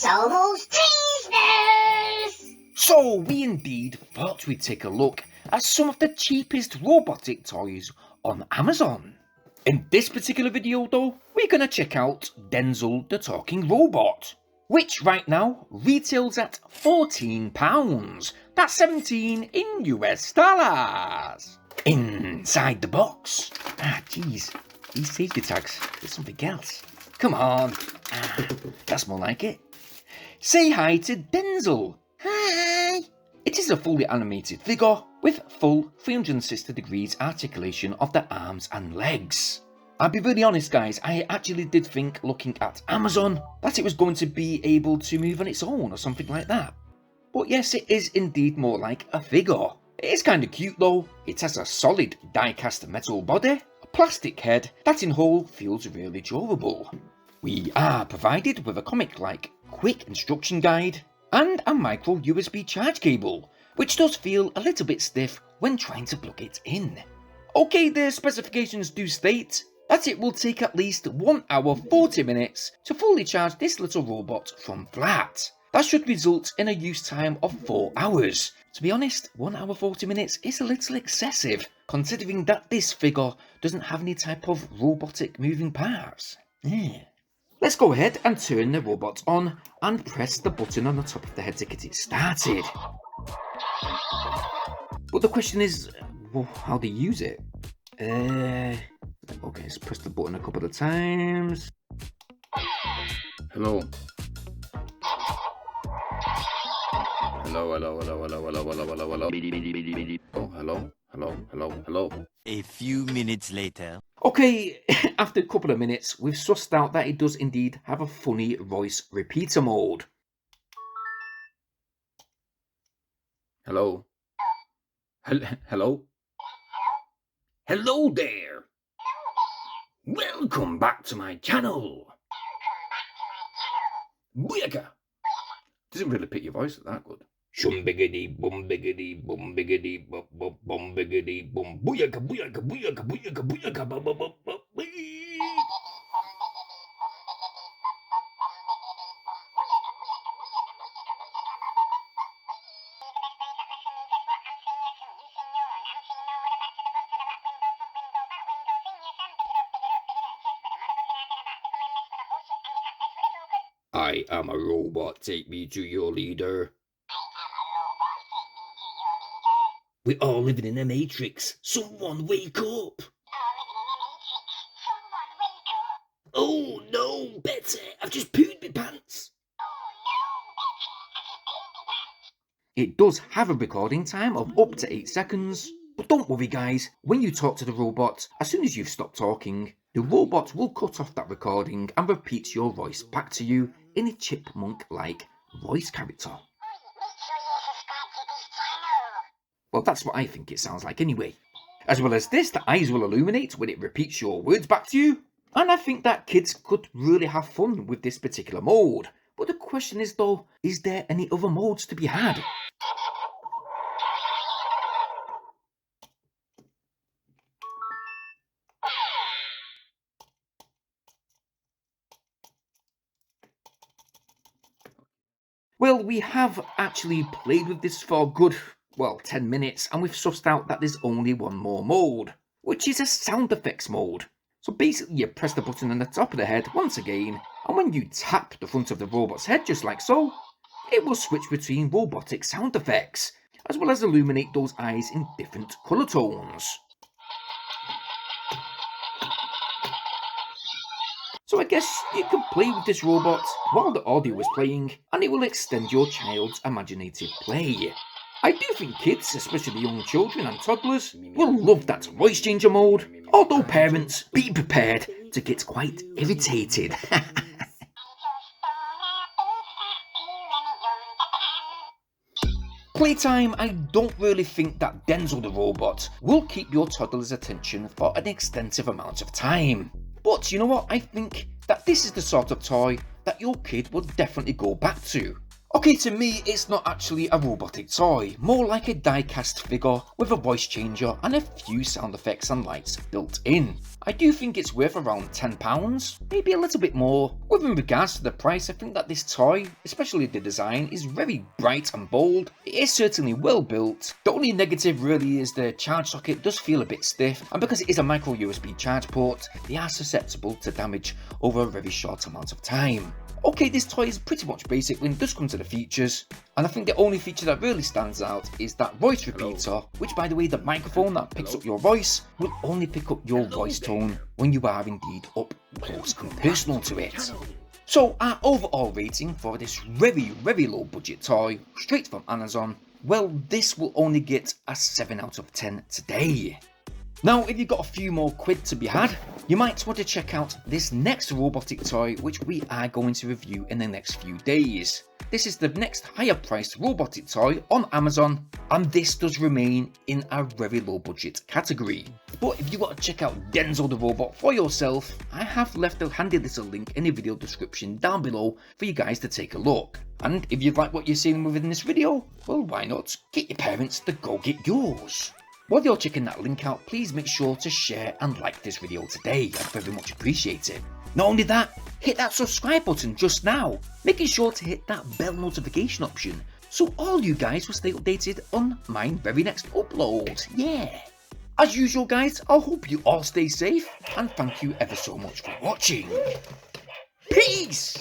It's almost Christmas! So we indeed thought we'd take a look at some of the cheapest robotic toys on Amazon. In this particular video though, we're gonna check out DENSAIL the Talking Robot, which right now retails at £14. That's 17 in US dollars. Inside the box, geez, these safety tags, there's something else. Come on, that's more like it. Say hi to DENSAIL. Hi! It is a fully animated figure with full 360 degrees articulation of the arms and legs. I'll be really honest guys, I actually did think looking at Amazon that it was going to be able to move on its own or something like that. But yes, it is indeed more like a figure. It is kind of cute though. It has a solid die-cast metal body, a plastic head that in whole feels really durable. We are provided with a comic-like quick instruction guide and a micro USB charge cable, which does feel a little bit stiff when trying to plug it in. Okay, the specifications do state that it will take at least 1 hour 40 minutes to fully charge this little robot from flat. That should result in a use time of 4 hours. To be honest, 1 hour 40 minutes is a little excessive, considering that this figure doesn't have any type of robotic moving parts. Let's go ahead and turn the robot on and press the button on the top of the head to get it started. But the question is, well, how do you use it? Okay, let's press the button a couple of times. Hello. Hello. Oh, hello. A few minutes later. Okay, after a couple of minutes, we've sussed out that it does indeed have a funny voice repeater mode. Hello? Hello? Hello there! Welcome back to my channel! Booyaka! Doesn't really pick your voice that good. Shumbiggity bum biggity bum biggity bum bum biggity bum booyaka booyaka booyaka booyaka booyaka bum bum bum bum. I am a robot, take me to your leader. We're all living in a matrix. Someone wake up. Oh no, Betty, I've just pooed my pants. It does have a recording time of up to 8 seconds. But don't worry guys, when you talk to the robot, as soon as you've stopped talking, the robot will cut off that recording and repeat your voice back to you in a chipmunk-like voice character. Well, that's what I think it sounds like anyway. As well as this, the eyes will illuminate when it repeats your words back to you. And I think that kids could really have fun with this particular mode. But the question is though, is there any other modes to be had? Well, we have actually played with this for a good, 10 minutes, and we've sussed out that there's only one more mode, which is a sound effects mode. So basically you press the button on the top of the head once again, and when you tap the front of the robot's head just like so, it will switch between robotic sound effects, as well as illuminate those eyes in different colour tones. So I guess you can play with this robot while the audio is playing, and it will extend your child's imaginative play. I do think kids, especially young children and toddlers, will love that voice changer mode, although parents, be prepared to get quite irritated. Playtime, I don't really think that DENSAIL the robot will keep your toddler's attention for an extensive amount of time. But you know what, I think that this is the sort of toy that your kid will definitely go back to. Okay, to me, it's not actually a robotic toy, more like a die-cast figure with a voice changer and a few sound effects and lights built in. I do think it's worth around £10, maybe a little bit more. With regards to the price, I think that this toy, especially the design, is very bright and bold. It is certainly well built. The only negative really is the charge socket does feel a bit stiff, and because it is a micro USB charge port, they are susceptible to damage over a very short amount of time. Okay, this toy is pretty much basic when it does come to the features, and I think the only feature that really stands out is that voice repeater, which by the way, the microphone that picks up your voice will only pick up your voice tone when you are indeed up close and personal to it. So our overall rating for this very low budget toy, straight from Amazon, well, this will only get a 7 out of 10 today. Now, if you've got a few more quid to be had, you might want to check out this next robotic toy which we are going to review in the next few days. This is the next higher priced robotic toy on Amazon, and this does remain in a very low budget category. But if you want to check out DENSAIL the robot for yourself, I have left a handy little link in the video description down below for you guys to take a look. And if you like what you're seeing within this video, well, why not get your parents to go get yours. While you're checking that link out, please make sure to share and like this video today. I'd very much appreciate it. Not only that, hit that subscribe button just now, making sure to hit that bell notification option so all you guys will stay updated on my very next upload. Yeah. As usual guys, I hope you all stay safe and thank you ever so much for watching. Peace!